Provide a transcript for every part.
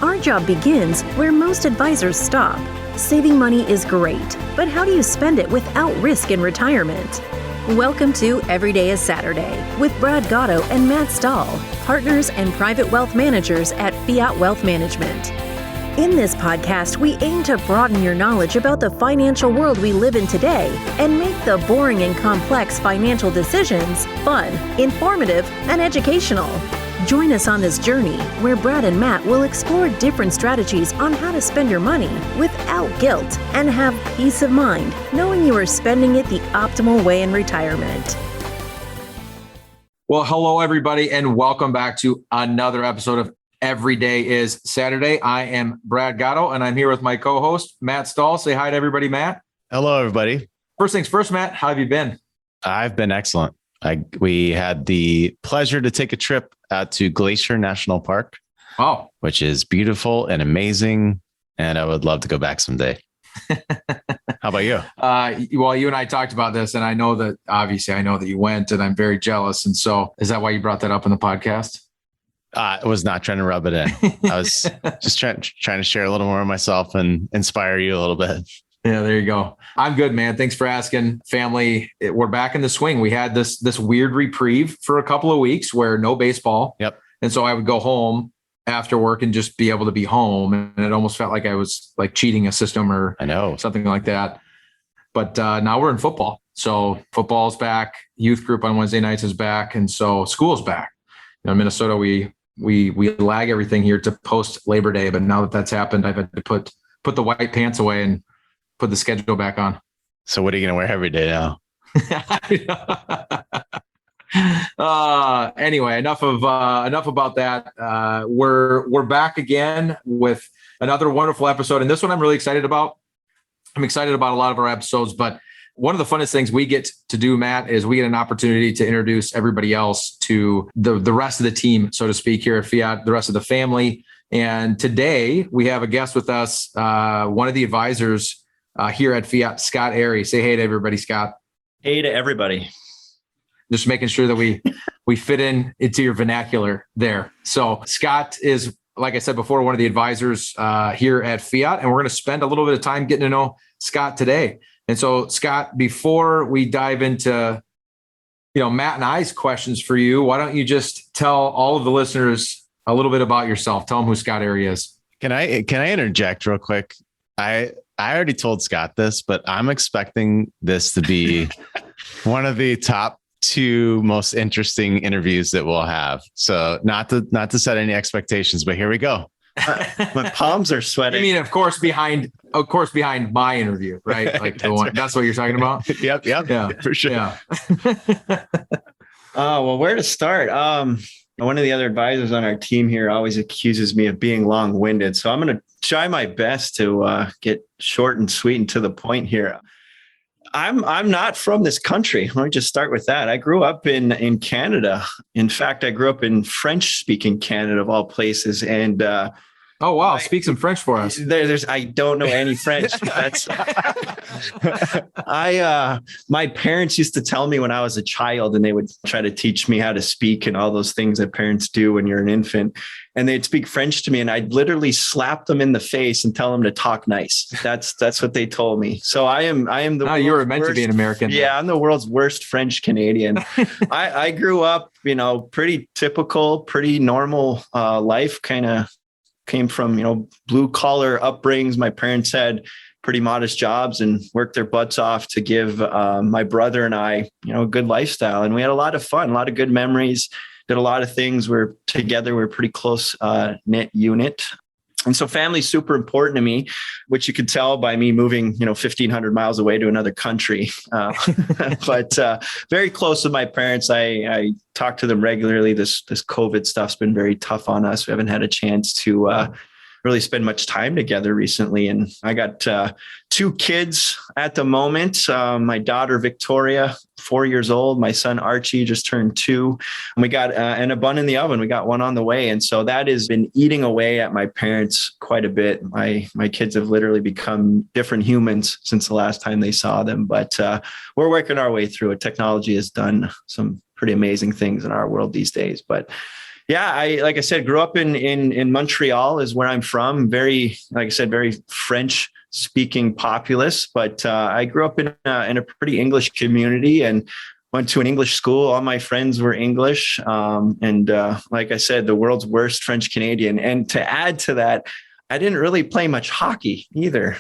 Our job begins where most advisors stop. Saving money is great, but how do you spend it without risk in retirement? Welcome to Every Day is Saturday with Brad Gotto and Matt Stahl, partners and private wealth managers at Fiat Wealth Management. In this podcast, we aim to broaden your knowledge about the financial world we live in today and make the boring and complex financial decisions fun, informative, and educational. Join us on this journey where Brad and Matt will explore different strategies on how to spend your money without guilt and have peace of mind knowing you are spending it the optimal way in retirement. Well, hello, everybody, and welcome back to another episode of Every Day is Saturday. I am Brad Gotto, and I'm here with my co-host, Matt Stahl. Say hi to everybody, Matt. Hello, everybody. First things first, Matt, how have you been? I've been excellent. We had the pleasure to take a trip out to Glacier National Park, which is beautiful and amazing, and I would love to go back someday. How about you? Well, you and I talked about this, and I know that you went, and I'm very jealous. And so is that why you brought that up in the podcast? I was not trying to rub it in. I was just trying to share a little more of myself and inspire you a little bit. Yeah, there you go. I'm good, man. Thanks for asking. Family, we're back in the swing. We had this weird reprieve for a couple of weeks where no baseball. Yep. And so I would go home after work and just be able to be home. And it almost felt like I was like cheating a system or something like that. But now we're in football. So football's back. Youth group on Wednesday nights is back. And so school's back. In Minnesota, we lag everything here to post Labor Day, but now that that's happened, I've had to put the white pants away and put the schedule back on. So what are you going to wear every day now? Anyway, enough about that. We're back again with another wonderful episode, and this one I'm really excited about. I'm excited about a lot of our episodes, but one of the funnest things we get to do, Matt, is we get an opportunity to introduce everybody else to the rest of the team, so to speak, here at Fiat, the rest of the family. And today we have a guest with us, one of the advisors here at Fiat, Scott Airey. Say hey to everybody, Scott. Hey to everybody. Just making sure that we fit into your vernacular there. So Scott is, like I said before, one of the advisors here at Fiat, and we're going to spend a little bit of time getting to know Scott today. And so, Scott, before we dive into, Matt and I's questions for you, why don't you just tell all of the listeners a little bit about yourself? Tell them who Scott Airey is. Can I interject real quick? I already told Scott this, but I'm expecting this to be one of the top 2 most interesting interviews that we'll have. So not to set any expectations, but here we go. My palms are sweating. I mean, of course, behind my interview, right? Like that's what you're talking about. Yep. Yeah, for sure. Yeah. Well, where to start? One of the other advisors on our team here always accuses me of being long-winded, so I'm going to try my best to get short and sweet and to the point here. I'm not from this country. Let me just start with that. I grew up in Canada. In fact, I grew up in French-speaking Canada of all places, and oh wow! Speak some French for us. I don't know any French. My parents used to tell me when I was a child, and they would try to teach me how to speak and all those things that parents do when you're an infant. And they'd speak French to me, and I'd literally slap them in the face and tell them to talk nice. That's what they told me. So I am the. Oh, you were meant to be an American. Yeah, I'm the world's worst French Canadian. I grew up, pretty typical, pretty normal life. Kind of came from blue collar upbringings. My parents had pretty modest jobs and worked their butts off to give my brother and I a good lifestyle, and we had a lot of fun, a lot of good memories. Did a lot of things. We're together. We're a pretty close knit unit. And so family's super important to me, which you could tell by me moving, 1,500 miles away to another country. But very close with my parents. I talk to them regularly. This COVID stuff's been very tough on us. We haven't had a chance to really spend much time together recently. And I got 2 kids at the moment. My daughter, Victoria, 4 years old. My son, Archie, just turned 2. And we got and a bun in the oven. We got one on the way. And so that has been eating away at my parents quite a bit. My kids have literally become different humans since the last time they saw them. But we're working our way through it. Technology has done some pretty amazing things in our world these days. But Yeah, like I said, grew up in Montreal is where I'm from. Very, like I said, very French speaking populace, but I grew up in a pretty English community and went to an English school. All my friends were English. And like I said, the world's worst French Canadian. And to add to that, I didn't really play much hockey either,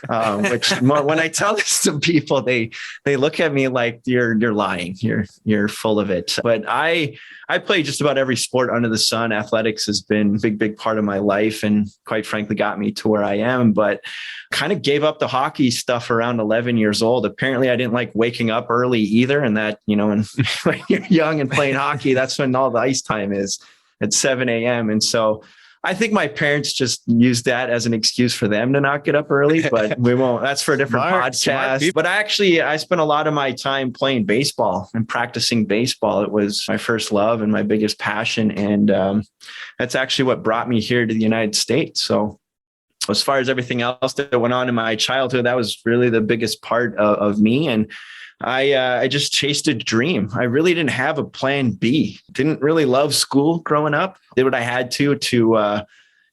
which when I tell this to people, they look at me like you're lying. You're full of it. But I play just about every sport under the sun. Athletics has been a big part of my life and quite frankly got me to where I am, but kind of gave up the hockey stuff around 11 years old. Apparently I didn't like waking up early either. And that, when you're young and playing hockey, that's when all the ice time is at 7 a.m. And so I think my parents just used that as an excuse for them to not get up early, but we won't. That's for a different podcast. But I spent a lot of my time playing baseball and practicing baseball. It was my first love and my biggest passion. And that's actually what brought me here to the United States. So as far as everything else that went on in my childhood, that was really the biggest part of me. And I just chased a dream. I really didn't have a plan B. Didn't really love school growing up. Did what I had to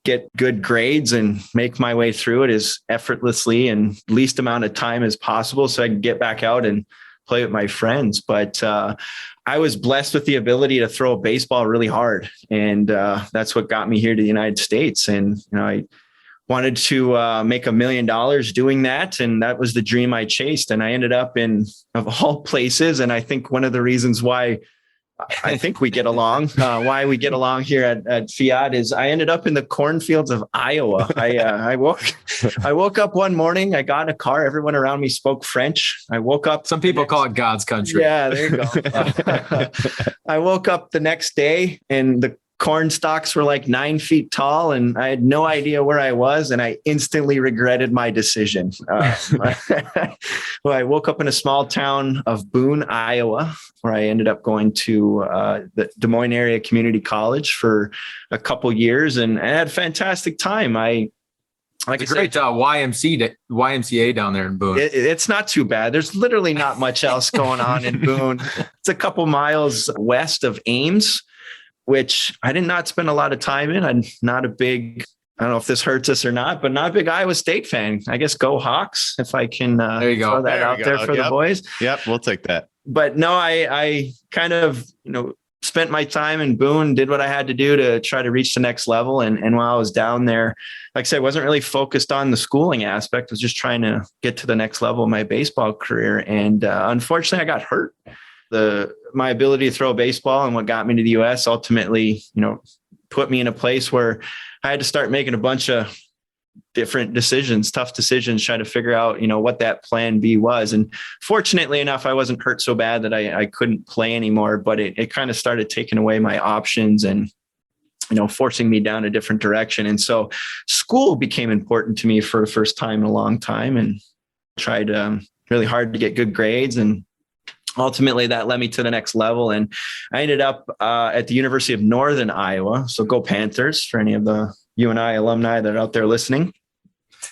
get good grades and make my way through it as effortlessly and least amount of time as possible so I could get back out and play with my friends. But I was blessed with the ability to throw a baseball really hard. And that's what got me here to the United States. And, I wanted to make $1 million doing that. And that was the dream I chased. And I ended up in, of all places. And I think one of the reasons why I think we get along, why we get along here at Fiat is I ended up in the cornfields of Iowa. I woke up one morning, I got in a car. Everyone around me spoke French. I woke up. Some people call it God's country. Yeah, there you go. I woke up the next day and the corn stalks were like 9 feet tall and I had no idea where I was. And I instantly regretted my decision. Well, I woke up in a small town of Boone, Iowa, where I ended up going to the Des Moines area community college for a couple years. And I had a fantastic time. It's a great YMCA down there in Boone. It's not too bad. There's literally not much else going on in Boone. It's a couple miles west of Ames, which I did not spend a lot of time in. I'm not a big, I don't know if this hurts us or not, but not a big Iowa State fan. I guess go Hawks, if I can there you go. throw that out there for the boys. Yep, we'll take that. But no, I kind of, spent my time in Boone, did what I had to do to try to reach the next level. And while I was down there, like I said, I wasn't really focused on the schooling aspect. I was just trying to get to the next level of my baseball career. And unfortunately, I got hurt. My ability to throw a baseball and what got me to the US ultimately, put me in a place where I had to start making a bunch of different decisions, tough decisions, trying to figure out, what that plan B was. And fortunately enough, I wasn't hurt so bad that I couldn't play anymore, but it kind of started taking away my options and, forcing me down a different direction. And so school became important to me for the first time in a long time and tried really hard to get good grades. And ultimately, that led me to the next level. And I ended up at the University of Northern Iowa. So go Panthers for any of the UNI alumni that are out there listening.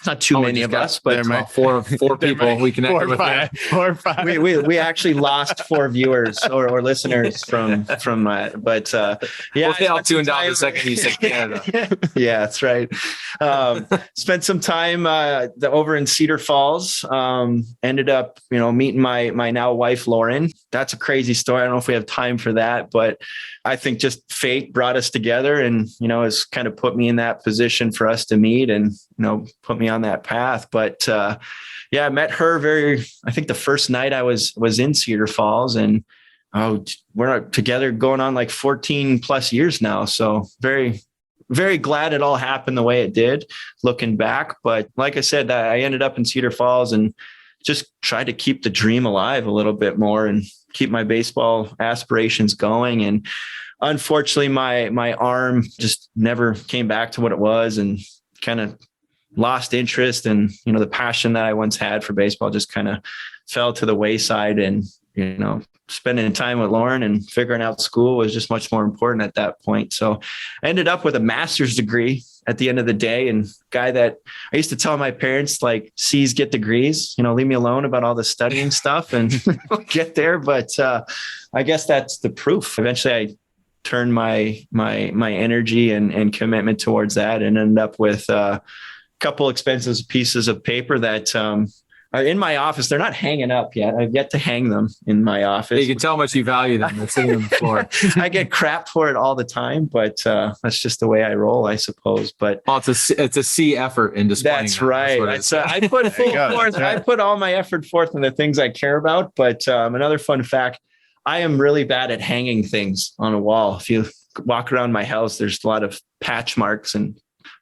Not too many of us, but four people we connected with. 4 or 5. We actually lost 4 viewers or listeners from but yeah, they all tuned out the second you said Canada. Yeah, that's right. Spent some time over in Cedar Falls. Ended up, meeting my now wife Lauren. That's a crazy story. I don't know if we have time for that, but I think just fate brought us together and, has kind of put me in that position for us to meet and, put me on that path. But I met her I think the first night I was in Cedar Falls and we're together going on like 14 plus years now. So very, very glad it all happened the way it did looking back. But like I said, I ended up in Cedar Falls and just tried to keep the dream alive a little bit more and keep my baseball aspirations going. And unfortunately, my arm just never came back to what it was and kind of lost interest. And, the passion that I once had for baseball just kind of fell to the wayside. And, spending time with Lauren and figuring out school was just much more important at that point. So I ended up with a master's degree at the end of the day. And guy that I used to tell my parents, like, C's get degrees, leave me alone about all the studying stuff and get there. But I guess that's the proof. Eventually I turn my energy and commitment towards that, and ended up with a couple expensive pieces of paper that are in my office. They're not hanging up yet. I've yet to hang them in my office. You can tell how much you value them. They're sitting on the floor. I get crap for it all the time, but that's just the way I roll, I suppose. But it's a C effort in displaying. That's right. I put full forth. I put all my effort forth in the things I care about. But another fun fact, I am really bad at hanging things on a wall. If you walk around my house, there's a lot of patch marks and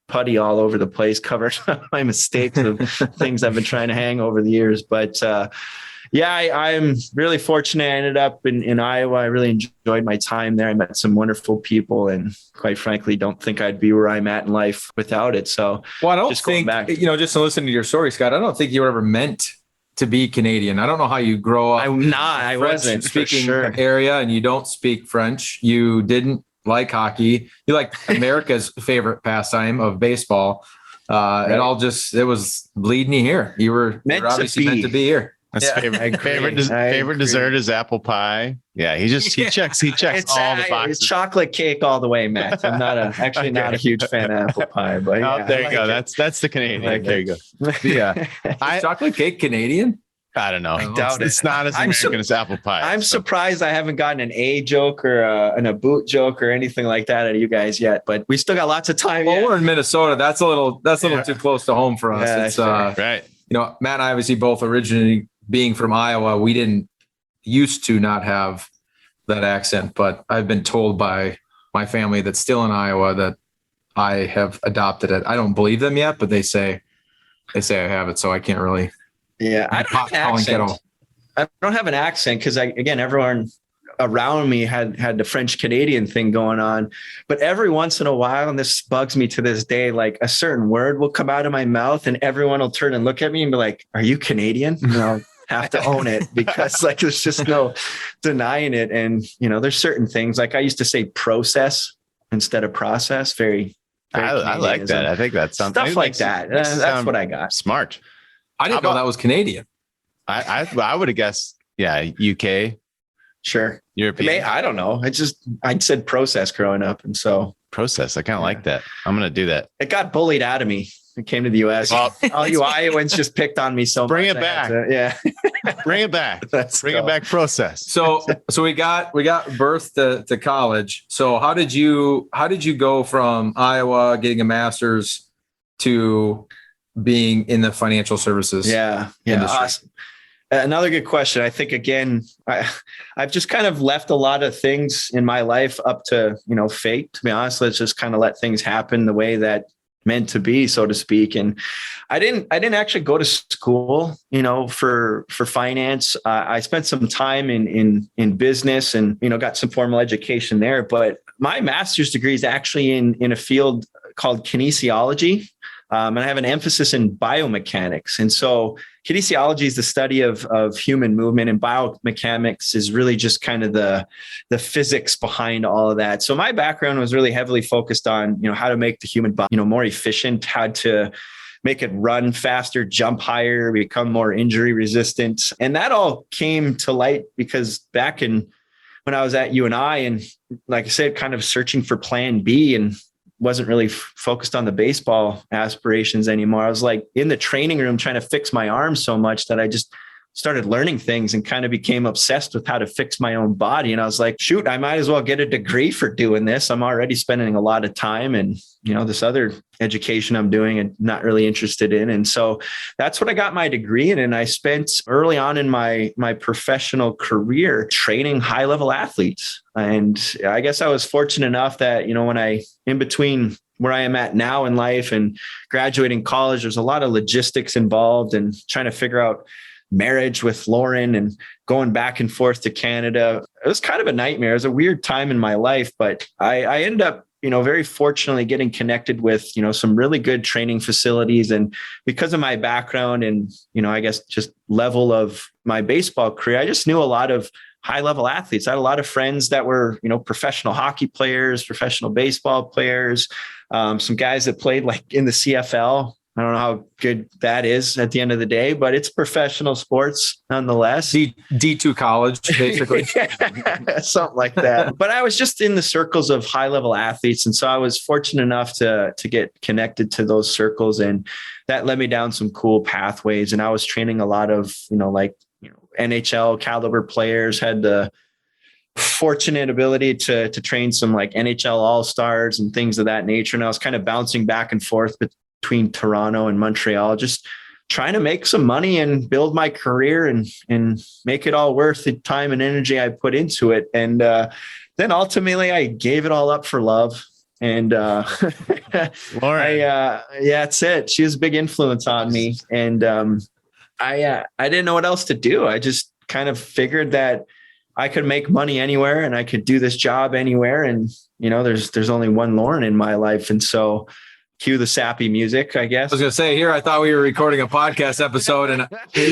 putty all over the place, covered my mistakes of things I've been trying to hang over the years. But I'm really fortunate. I ended up in Iowa. I really enjoyed my time there. I met some wonderful people, and quite frankly, don't think I'd be where I'm at in life without it. So, well, I don't think, just to listen to your story, Scott, I don't think you were ever meant to be Canadian. I don't know how you grow up. I wasn't speaking area, and you don't speak French. You didn't like hockey. You like America's favorite pastime of baseball. Right. It was leading you here. You're obviously meant to be here. His favorite dessert is apple pie. Yeah, he checks all the boxes. It's chocolate cake all the way, Matt. I'm not a huge fan of apple pie, but there you go. That's the Canadian. There you go. Yeah, is chocolate cake Canadian? I don't know. I doubt it's not as American as apple pie. I'm surprised I haven't gotten an A joke or a boot joke or anything like that out of you guys yet, but we still got lots of time. Well, we're in Minnesota. That's a little too close to home for us. Yeah, it's right. Matt and I obviously both originally being from Iowa, we didn't used to not have that accent, but I've been told by my family that's still in Iowa that I have adopted it. I don't believe them yet, but they say I have it, so I can't really. Yeah, I don't have an accent. I don't have an accent because everyone around me had the French Canadian thing going on, but every once in a while, and this bugs me to this day, like a certain word will come out of my mouth and everyone will turn and look at me and be like, "Are you Canadian?" And I'll have to own it because there's just no denying it. And there's certain things like I used to say process instead of process. Very I like that. I think that's something stuff like that. That's what I got. Smart. I didn't know that was Canadian. I would have guessed, UK. Sure. European. I don't know. I said process growing up. And so process. I kind of like that. I'm going to do that. It got bullied out of me. It came to the US. Well, all you Iowans just picked on me so bring much. It back. Bring it back. Bring it back process. So we got birth to college. So how did you go from Iowa getting a master's to being in the financial services industry? Awesome. Another good question. I think, again, I've just kind of left a lot of things in my life up to, fate, to be honest. Let's just kind of let things happen the way that meant to be, so to speak. And I didn't actually go to school, for finance. I spent some time in business and, got some formal education there, but my master's degree is actually in a field called kinesiology. And I have an emphasis in biomechanics. And so kinesiology is the study of human movement, and biomechanics is really just kind of the physics behind all of that. So my background was really heavily focused on, how to make the human body, more efficient, how to make it run faster, jump higher, become more injury resistant. And that all came to light because back when I was at UNI and, like I said, kind of searching for plan B and wasn't really focused on the baseball aspirations anymore. I was like in the training room trying to fix my arm so much that I just started learning things and kind of became obsessed with how to fix my own body. And I was like, shoot, I might as well get a degree for doing this. I'm already spending a lot of time and, this other education I'm doing and not really interested in. And so that's what I got my degree in. And I spent early on in my professional career training high level athletes. And I guess I was fortunate enough that, when in between where I am at now in life and graduating college, there's a lot of logistics involved and trying to figure out marriage with Lauren and going back and forth to Canada. It was kind of a nightmare. It was a weird time in my life, but I ended up, very fortunately getting connected with, some really good training facilities. And because of my background and, I guess just level of my baseball career, I just knew a lot of high level athletes. I had a lot of friends that were, professional hockey players, professional baseball players, some guys that played like in the CFL, I don't know how good that is at the end of the day, but it's professional sports nonetheless. D2 college, basically. Something like that. But I was just in the circles of high level athletes. And so I was fortunate enough to get connected to those circles. And that led me down some cool pathways. And I was training a lot of, NHL caliber players, had the fortunate ability to train some like NHL all-stars and things of that nature. And I was kind of bouncing back and forth between Toronto and Montreal, just trying to make some money and build my career and make it all worth the time and energy I put into it. And then ultimately I gave it all up for love. And that's it. She was a big influence on me. And I didn't know what else to do. I just kind of figured that I could make money anywhere and I could do this job anywhere. And, there's only one Lauren in my life. And so cue the sappy music, I guess. I was going to say here, I thought we were recording a podcast episode and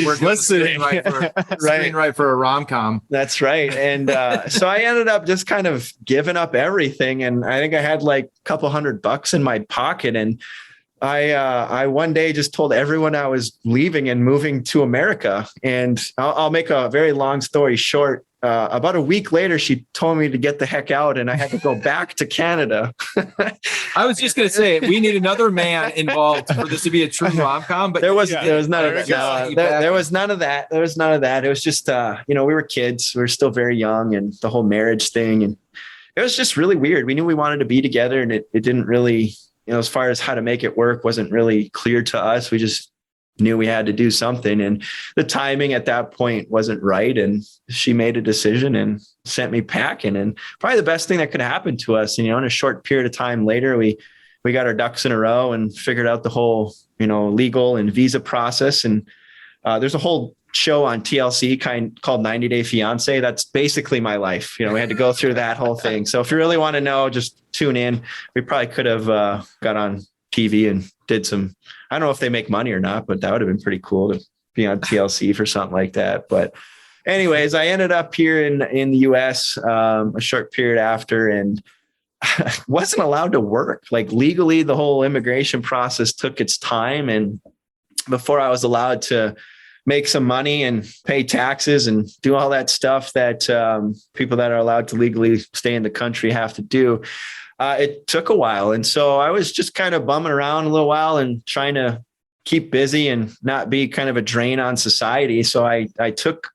we're listening right for a rom-com. That's right. And so I ended up just kind of giving up everything. And I think I had like a couple $100 in my pocket. And I one day just told everyone I was leaving and moving to America. And I'll make a very long story short. About a week later, she told me to get the heck out and I had to go back to Canada. I was just going to say, we need another man involved for this to be a true rom-com, but there was none of that. There was none of that. There was none of that. It was just, we were kids. We were still very young, and the whole marriage thing. And it was just really weird. We knew we wanted to be together, and it didn't really, as far as how to make it work, wasn't really clear to us. We just knew we had to do something, and the timing at that point wasn't right. And she made a decision and sent me packing, and probably the best thing that could happen to us. In a short period of time later, we got our ducks in a row and figured out the whole, legal and visa process. And there's a whole show on TLC called 90 Day Fiance. That's basically my life. We had to go through that whole thing. So if you really want to know, just tune in. We probably could have got on TV and did some, I don't know if they make money or not, but that would have been pretty cool to be on TLC for something like that. But anyways, I ended up here in the US a short period after, and wasn't allowed to work. Like legally, the whole immigration process took its time. And before I was allowed to make some money and pay taxes and do all that stuff that people that are allowed to legally stay in the country have to do, it took a while. And so I was just kind of bumming around a little while and trying to keep busy and not be kind of a drain on society. So I took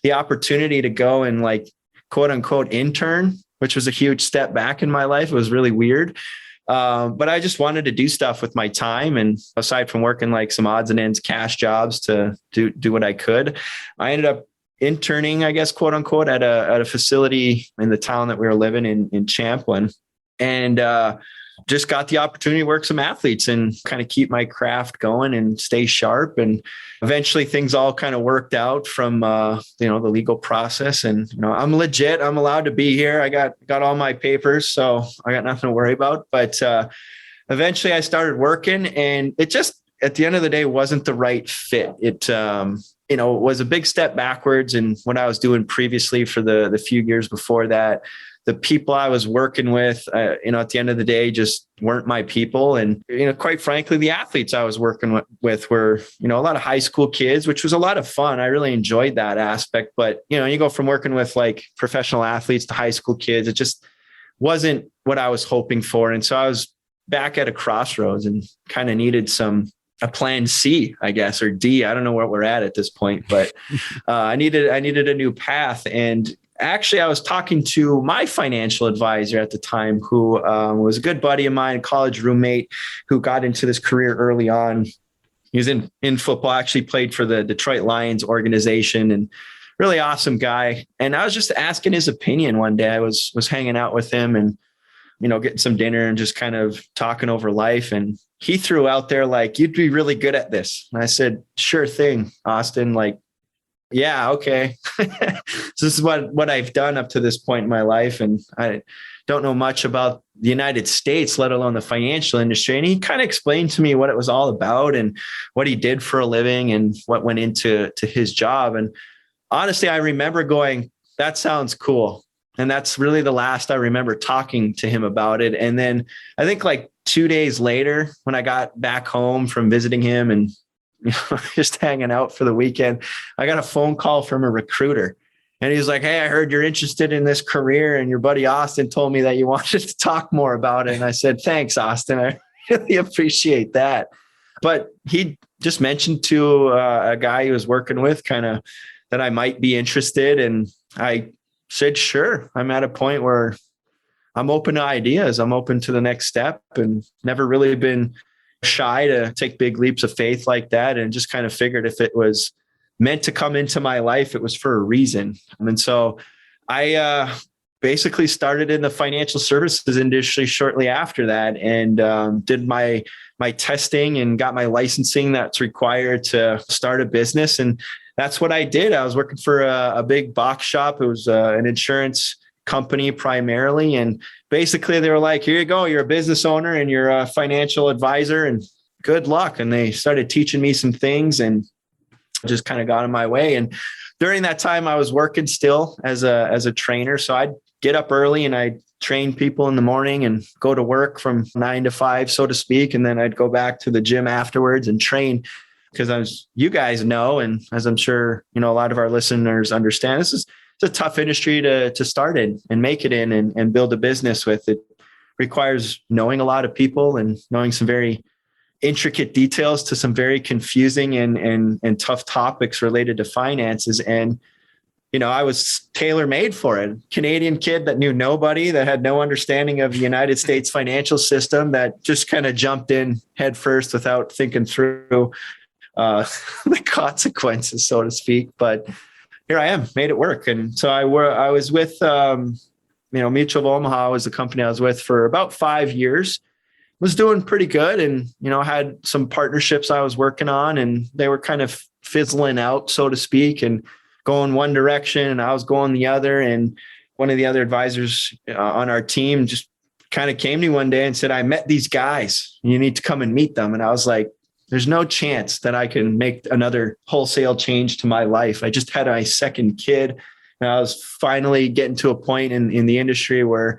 the opportunity to go and like quote unquote intern, which was a huge step back in my life. It was really weird. But I just wanted to do stuff with my time. And aside from working like some odds and ends cash jobs to do what I could, I ended up interning, I guess, quote unquote, at a facility in the town that we were living in Champlain. And just got the opportunity to work some athletes and kind of keep my craft going and stay sharp. And eventually things all kind of worked out from, the legal process. And, I'm legit. I'm allowed to be here. I got all my papers, so I got nothing to worry about. But eventually I started working, and it just, at the end of the day, wasn't the right fit. It, was a big step backwards in what I was doing previously for the few years before that. The people I was working with, at the end of the day, just weren't my people. And, quite frankly, the athletes I was working with were, a lot of high school kids, which was a lot of fun. I really enjoyed that aspect. But, you go from working with like professional athletes to high school kids. It just wasn't what I was hoping for. And so I was back at a crossroads and kind of needed a plan C, I guess, or D. I don't know where we're at this point, but I needed a new path. And actually, I was talking to my financial advisor at the time, who was a good buddy of mine, college roommate, who got into this career early on. He was in football, actually played for the Detroit Lions organization, and really awesome guy. And I was just asking his opinion one day. I was hanging out with him and, getting some dinner and just kind of talking over life. And he threw out there like, "You'd be really good at this." And I said, "Sure thing, Austin." Like, yeah, okay. So this is what I've done up to this point in my life. And I don't know much about the United States, let alone the financial industry. And he kind of explained to me what it was all about and what he did for a living and what went into his job. And honestly, I remember going, that sounds cool. And that's really the last I remember talking to him about it. And then I think like 2 days later, when I got back home from visiting him and just hanging out for the weekend, I got a phone call from a recruiter. And he was like, "Hey, I heard you're interested in this career, and your buddy Austin told me that you wanted to talk more about it." And I said, "Thanks, Austin. I really appreciate that." But he just mentioned to a guy he was working with kind of that I might be interested. And I said, "Sure." I'm at a point where I'm open to ideas. I'm open to the next step, and never really been shy to take big leaps of faith like that. And just kind of figured if it was meant to come into my life, it was for a reason. And so I basically started in the financial services industry shortly after that, and did my testing and got my licensing that's required to start a business. And that's what I did. I was working for a big box shop. It was an insurance company primarily. And basically they were like, "Here you go. You're a business owner and you're a financial advisor, and good luck." And they started teaching me some things and just kind of got in my way. And during that time I was working still as a trainer. So I'd get up early and I'd train people in the morning and go to work from 9 to 5, so to speak. And then I'd go back to the gym afterwards and train, because you guys know, and as I'm sure, a lot of our listeners understand, it's a tough industry to start in and make it in and build a business with. It requires knowing a lot of people and knowing some very intricate details to some very confusing and tough topics related to finances. And, I was tailor-made for it. Canadian kid that knew nobody, that had no understanding of the United States financial system, that just kind of jumped in head first without thinking through the consequences, so to speak. But here I am, made it work. And so I was with, Mutual of Omaha was the company I was with for about 5 years. Was doing pretty good, and had some partnerships I was working on, and they were kind of fizzling out, so to speak, and going one direction and I was going the other. And one of the other advisors on our team just kind of came to me one day and said, "I met these guys, you need to come and meet them." And I was like, there's no chance that I can make another wholesale change to my life. I just had my second kid, and I was finally getting to a point in the industry where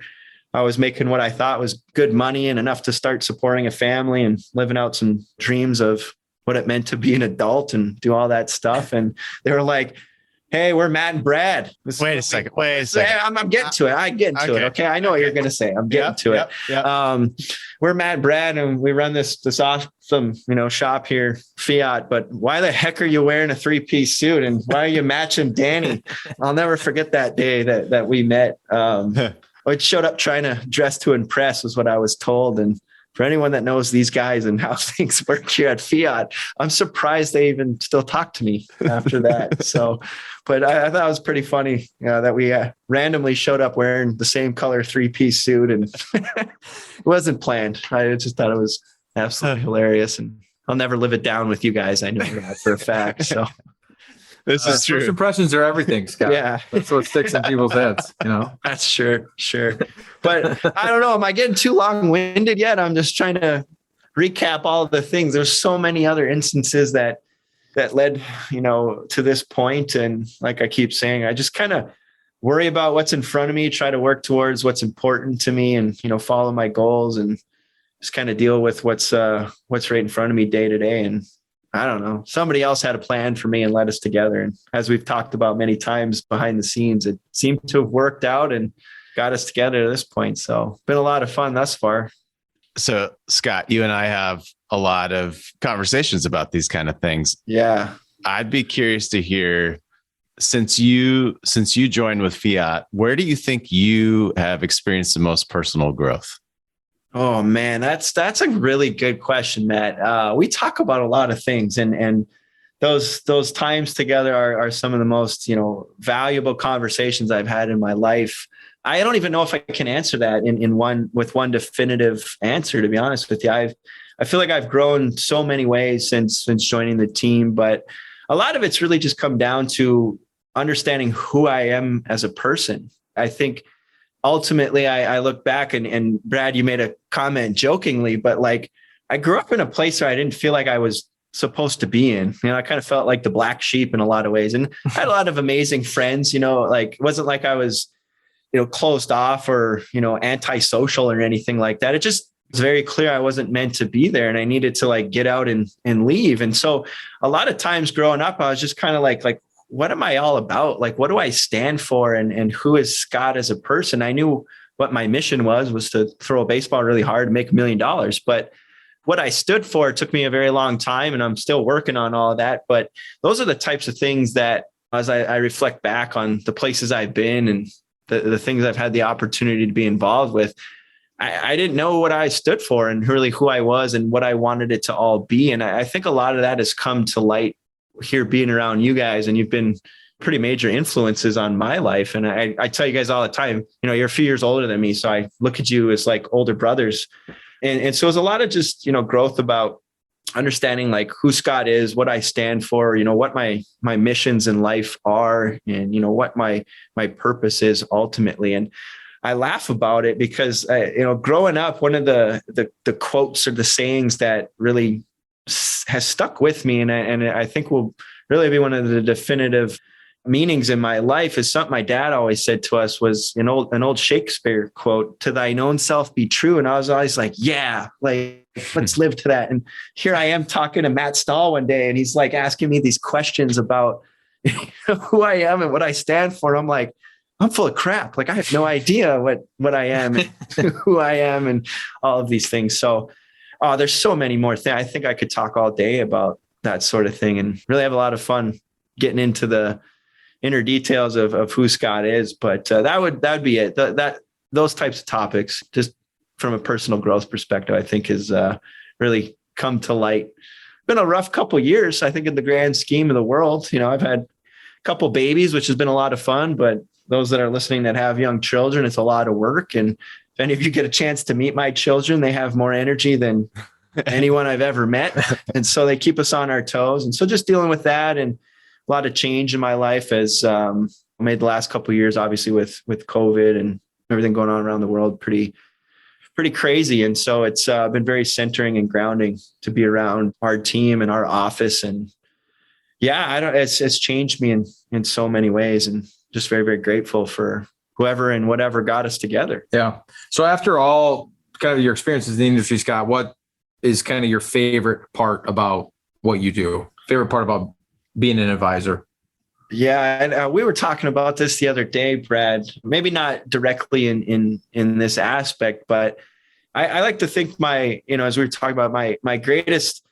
I was making what I thought was good money and enough to start supporting a family and living out some dreams of what it meant to be an adult and do all that stuff. And they were like, "Hey, we're Matt and Brad." Wait a second. I'm getting to it. I get into it. Okay. I know what you're going to say. I'm getting to it. We're Matt and Brad, and we run this awesome, shop here, Fiat. But why the heck are you wearing a 3-piece suit? And why are you matching Danny? I'll never forget that day that we met. I showed up trying to dress to impress, was what I was told. And for anyone that knows these guys and how things work here at Fiat, I'm surprised they even still talk to me after that. So, but I thought it was pretty funny that we randomly showed up wearing the same color 3-piece suit, and it wasn't planned. I just thought it was absolutely hilarious, and I'll never live it down with you guys. I know that for a fact. So this is true. First impressions are everything, Scott. Yeah. That's what sticks in people's heads, That's sure. But I don't know. Am I getting too long-winded yet? I'm just trying to recap all of the things. There's so many other instances that led, to this point. And like I keep saying, I just kind of worry about what's in front of me, try to work towards what's important to me, and, follow my goals, and just kind of deal with what's right in front of me day to day. And I don't know, somebody else had a plan for me and led us together. And as we've talked about many times behind the scenes, it seemed to have worked out and got us together to this point. So been a lot of fun thus far. So Scott, you and I have a lot of conversations about these kind of things. Yeah. I'd be curious to hear, since you joined with Fiat, where do you think you have experienced the most personal growth? Oh man, that's a really good question, Matt. We talk about a lot of things, and those times together are some of the most, valuable conversations I've had in my life. I don't even know if I can answer that with one definitive answer, to be honest with you. I feel like I've grown so many ways since joining the team, but a lot of it's really just come down to understanding who I am as a person. I think ultimately I look back and Brad, you made a comment jokingly, but like I grew up in a place where I didn't feel like I was supposed to be in. I kind of felt like the black sheep in a lot of ways, and I had a lot of amazing friends. Like it wasn't like I was closed off or, antisocial or anything like that. It just was very clear I wasn't meant to be there, and I needed to like get out and leave. And so a lot of times growing up, I was just kind of like, what am I all about? Like, what do I stand for? And who is Scott as a person? I knew what my mission was to throw a baseball really hard and make $1 million. But what I stood for took me a very long time, and I'm still working on all of that. But those are the types of things that, as I reflect back on the places I've been and the things I've had the opportunity to be involved with, I didn't know what I stood for and really who I was and what I wanted it to all be. And I think a lot of that has come to light here being around you guys, and you've been pretty major influences on my life. And I tell you guys all the time, you're a few years older than me, so I look at you as like older brothers. And so it's a lot of just, growth about understanding like who Scott is, what I stand for, what my missions in life are, and, what my purpose is ultimately. And I laugh about it because, growing up, one of the quotes or the sayings that really has stuck with me, and I think will really be one of the definitive meanings in my life, is something my dad always said to us, was an old Shakespeare quote, "To thine own self be true." And I was always like, yeah, like let's live to that. And here I am talking to Matt Stahl one day, and he's like asking me these questions about who I am and what I stand for. And I'm like, I'm full of crap. Like I have no idea what I am and who I am and all of these things. So there's so many more things. I think I could talk all day about that sort of thing and really have a lot of fun getting into the inner details of who Scott is. But that would be it. Those types of topics, just from a personal growth perspective, I think has really come to light. Been a rough couple of years, I think, in the grand scheme of the world. I've had a couple babies, which has been a lot of fun, but those that are listening that have young children, it's a lot of work. And if any of you get a chance to meet my children, they have more energy than anyone I've ever met. And so they keep us on our toes. And so just dealing with that, and a lot of change in my life as made the last couple of years, obviously with COVID and everything going on around the world, pretty crazy. And so it's been very centering and grounding to be around our team and our office. And yeah, it's changed me in so many ways, and just very, very grateful for whoever and whatever got us together. Yeah. So after all kind of your experiences in the industry, Scott, what is kind of your favorite part about what you do? Favorite part about being an advisor? Yeah. And we were talking about this the other day, Brad, maybe not directly in this aspect, but I like to think as we were talking about, my greatest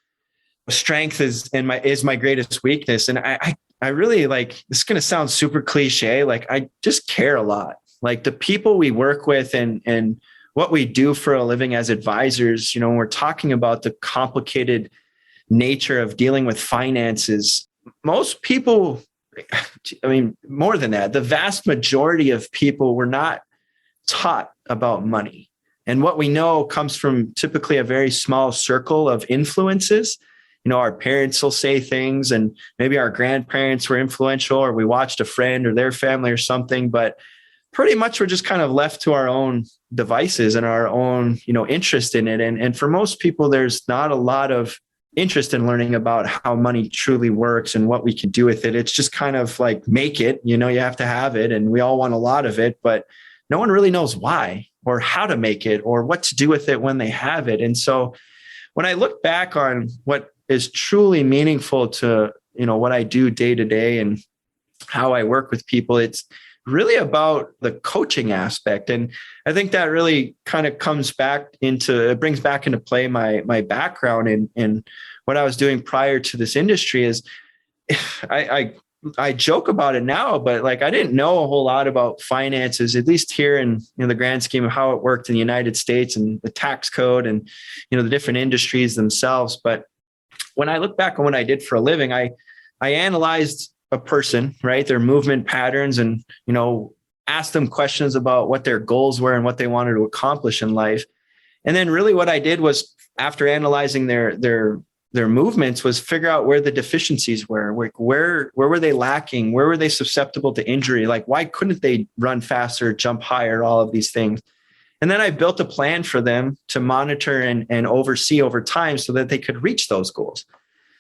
strength is my greatest weakness. And I really, like, this is going to sound super cliche. Like, I just care a lot. Like the people we work with and what we do for a living as advisors, when we're talking about the complicated nature of dealing with finances, most people, more than that, the vast majority of people were not taught about money. And what we know comes from typically a very small circle of influences. Our parents will say things, and maybe our grandparents were influential, or we watched a friend or their family or something, but pretty much we're just kind of left to our own devices and our own, interest in it. And for most people, there's not a lot of interest in learning about how money truly works and what we can do with it. It's just kind of like, make it, you have to have it, and we all want a lot of it, but no one really knows why or how to make it or what to do with it when they have it. And so when I look back on what is truly meaningful to, what I do day to day and how I work with people, it's really about the coaching aspect. And I think that really kind of brings back into play my background and what I was doing prior to this industry. Is I joke about it now, but like, I didn't know a whole lot about finances, at least here in the grand scheme of how it worked in the United States and the tax code and, the different industries themselves. But when I look back on what I did for a living, I analyzed a person, right, their movement patterns, and, asked them questions about what their goals were and what they wanted to accomplish in life. And then really what I did was, after analyzing their movements, was figure out where the deficiencies were. Where were they lacking? Where were they susceptible to injury? Like, why couldn't they run faster, jump higher, all of these things? And then I built a plan for them to monitor and oversee over time so that they could reach those goals.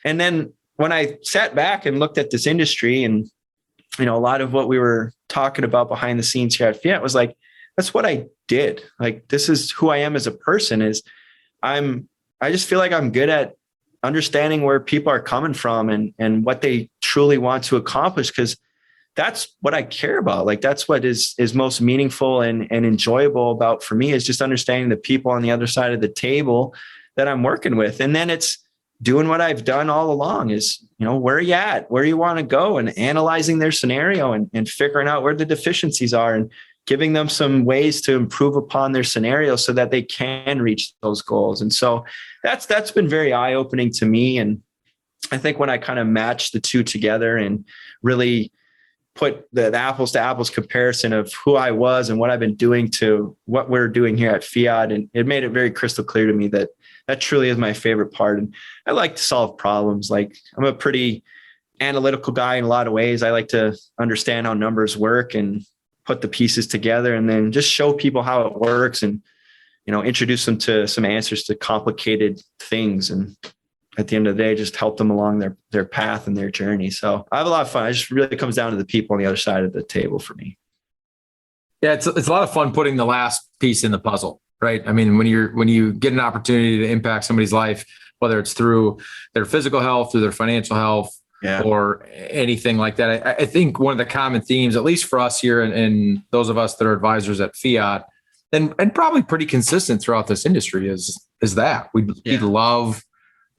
And then when I sat back and looked at this industry and a lot of what we were talking about behind the scenes here at Fiat was like, that's what I did. Like, this is who I am as a person. I just feel like I'm good at understanding where people are coming from and what they truly want to accomplish. Cause that's what I care about. Like, that's what is most meaningful and enjoyable about for me, is just understanding the people on the other side of the table that I'm working with. And then it's doing what I've done all along, is, where are you at, where you want to go, and analyzing their scenario and figuring out where the deficiencies are and giving them some ways to improve upon their scenario so that they can reach those goals. And so that's been very eye-opening to me. And I think when I kind of match the two together and really put the apples to apples comparison of who I was and what I've been doing to what we're doing here at Fiat, and it made it very crystal clear to me that truly is my favorite part. And I like to solve problems. Like, I'm a pretty analytical guy in a lot of ways. I like to understand how numbers work and put the pieces together, and then just show people how it works, and, introduce them to some answers to complicated things. And at the end of the day, just help them along their path and their journey. So I have a lot of fun. It just really comes down to the people on the other side of the table for me. Yeah, it's a lot of fun putting the last piece in the puzzle, right? I mean, when you get an opportunity to impact somebody's life, whether it's through their physical health, through their financial health, or anything like that, I think one of the common themes, at least for us here and those of us that are advisors at Fiat, and probably pretty consistent throughout this industry, is that we love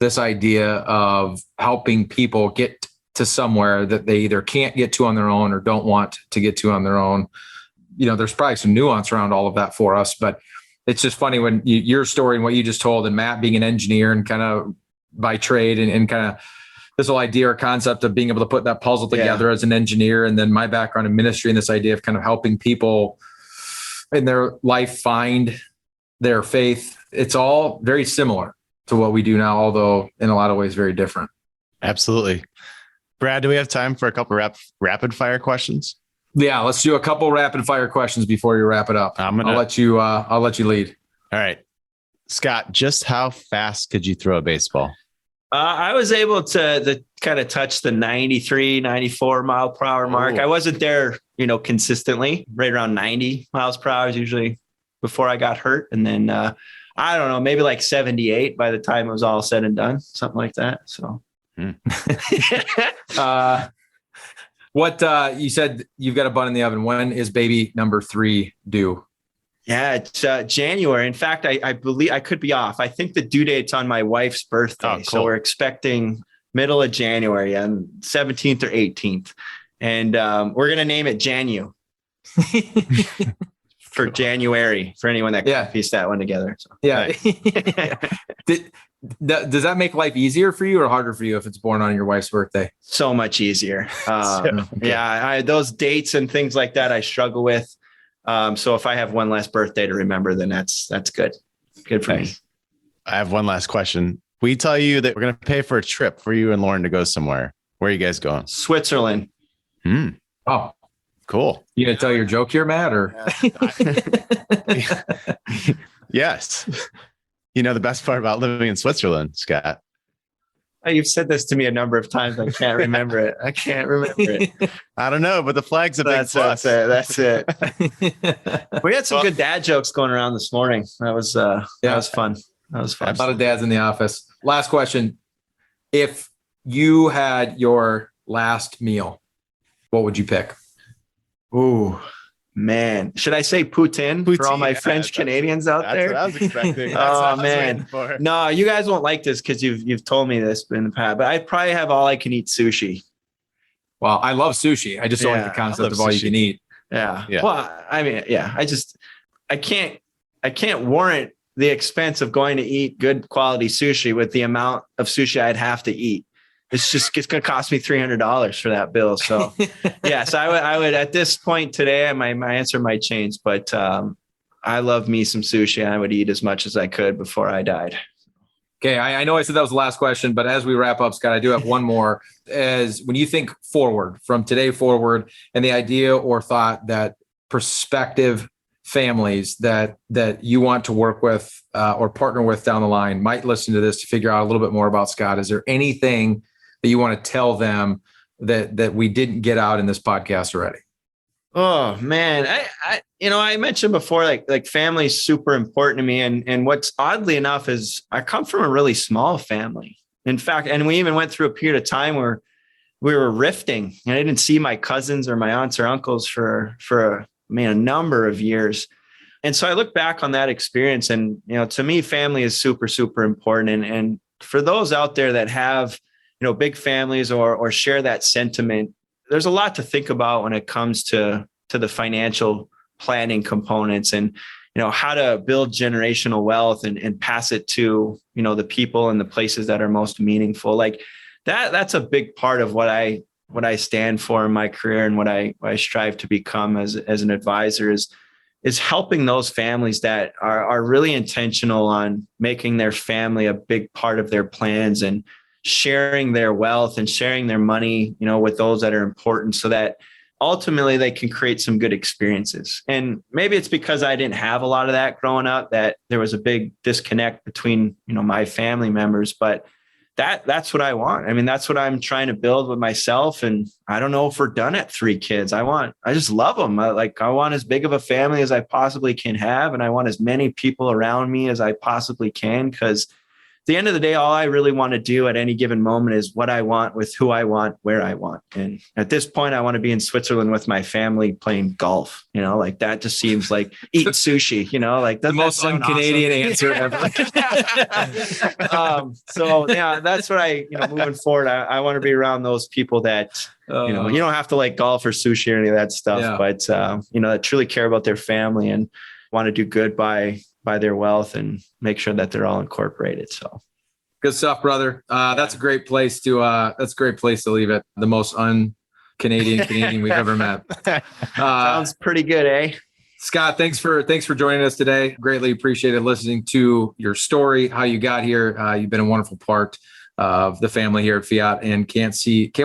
this idea of helping people get to somewhere that they either can't get to on their own or don't want to get to on their own. There's probably some nuance around all of that for us, but it's just funny when your story and what you just told, and Matt being an engineer and kind of by trade, and kind of this whole idea or concept of being able to put that puzzle together as an engineer. And then my background in ministry and this idea of kind of helping people in their life find their faith. It's all very similar to what we do now, although in a lot of ways very different. Absolutely. Brad, do we have time for a couple rapid fire questions? Yeah, let's do a couple rapid fire questions before you wrap it up. I'll let you lead. All right. Scott, just how fast could you throw a baseball? I was able to kind of touch the 93, 94 mile per hour mark. I wasn't there, consistently. Right around 90 miles per hour is usually before I got hurt. And then, I don't know, maybe like 78 by the time it was all said and done, something like that. So, what you said you've got a bun in the oven. When is baby number 3 due? Yeah, it's January. In fact, I believe I could be off. I think the due date's on my wife's birthday. Oh, cool. So we're expecting middle of January, on 17th or 18th. And we're going to name it Janu for January, for anyone that can piece that one together. So. Yeah. Does that make life easier for you or harder for you if it's born on your wife's birthday? So much easier. Yeah, those dates and things like that I struggle with. So if I have one last birthday to remember, then that's good. Good for me. I have one last question. We tell you that we're going to pay for a trip for you and Lauren to go somewhere. Where are you guys going? Switzerland. Oh, cool. You going to tell your joke here, Matt, or? Yes. The best part about living in Switzerland, Scott. You've said this to me a number of times. I can't remember it. I don't know, but the flag's a big plus. That's it. We had some good dad jokes going around this morning. That was fun. That was fun. A lot of dads in the office. Last question. If you had your last meal, what would you pick? Ooh, man. Should I say poutine for all my French Canadians out there? That's what I was expecting. Oh, man. No, you guys won't like this because you've told me this in the past, but I'd probably have all I can eat sushi. Well, I love sushi. I just don't like the concept of all you can eat. Yeah. Well, I mean, I can't warrant the expense of going to eat good quality sushi with the amount of sushi I'd have to eat. It's going to cost me $300 for that bill. So yes, I would at this point today, my answer might change, but I love me some sushi. And I would eat as much as I could before I died. Okay. I know I said that was the last question, but as we wrap up, Scott, I do have one more. As when you think forward from today forward, and the idea or thought that prospective families that you want to work with or partner with down the line might listen to this to figure out a little bit more about Scott, is there anything that you want to tell them that we didn't get out in this podcast already? Oh man, I mentioned before, like family is super important to me. And what's oddly enough is I come from a really small family. In fact, and we even went through a period of time where we were rifting and I didn't see my cousins or my aunts or uncles for a number of years. And so I look back on that experience and, to me, family is super, super important. And for those out there that have, big families or share that sentiment, there's a lot to think about when it comes to the financial planning components and, how to build generational wealth and pass it to, the people and the places that are most meaningful. Like that's a big part of what I stand for in my career and what I strive to become as an advisor is helping those families that are really intentional on making their family a big part of their plans and sharing their wealth and sharing their money, with those that are important so that ultimately they can create some good experiences. And maybe it's because I didn't have a lot of that growing up that there was a big disconnect between, my family members, but that's what I want. I mean, that's what I'm trying to build with myself. And I don't know if we're done at 3 kids. I just love them. I want as big of a family as I possibly can have. And I want as many people around me as I possibly can. Because at the end of the day, all I really want to do at any given moment is what I want with who I want, where I want. And at this point, I want to be in Switzerland with my family playing golf, like that just seems like eating sushi, like the most un-Canadian answer ever. So yeah, that's what moving forward, I want to be around those people that, you don't have to like golf or sushi or any of that stuff, but, that truly care about their family and want to do good by their wealth and make sure that they're all incorporated. So good stuff, brother. That's a great place to leave it. The most un-Canadian we've ever met. Sounds pretty good, eh? Scott, thanks for joining us today. Greatly appreciated listening to your story, how you got here. You've been a wonderful part of the family here at Fiat and can't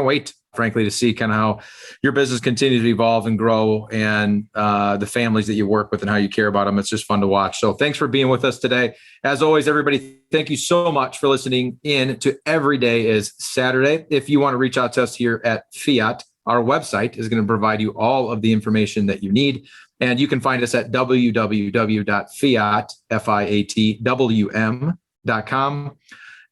wait, frankly, to see kind of how your business continues to evolve and grow and the families that you work with and how you care about them. It's just fun to watch. So thanks for being with us today. As always, everybody, thank you so much for listening in to Every Day is Saturday. If you want to reach out to us here at Fiat, our website is going to provide you all of the information that you need. And you can find us at www.fiatwm.com.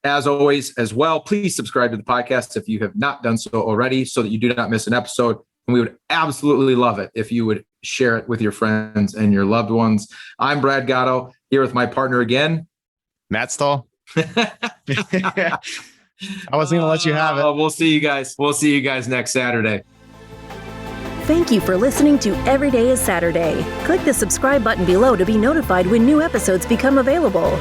As always, as well, please subscribe to the podcast if you have not done so already so that you do not miss an episode. And we would absolutely love it if you would share it with your friends and your loved ones. I'm Brad Gotto, here with my partner again, Matt Stahl. I wasn't going to let you have it. We'll see you guys. We'll see you guys next Saturday. Thank you for listening to Every Day is Saturday. Click the subscribe button below to be notified when new episodes become available.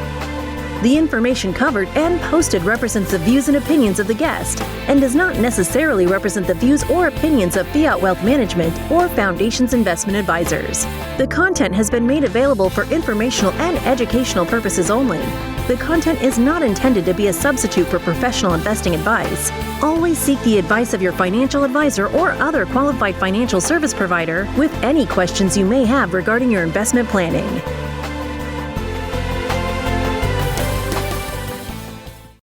The information covered and posted represents the views and opinions of the guest and does not necessarily represent the views or opinions of Fiat Wealth Management or Foundation's investment advisors. The content has been made available for informational and educational purposes only. The content is not intended to be a substitute for professional investing advice. Always seek the advice of your financial advisor or other qualified financial service provider with any questions you may have regarding your investment planning.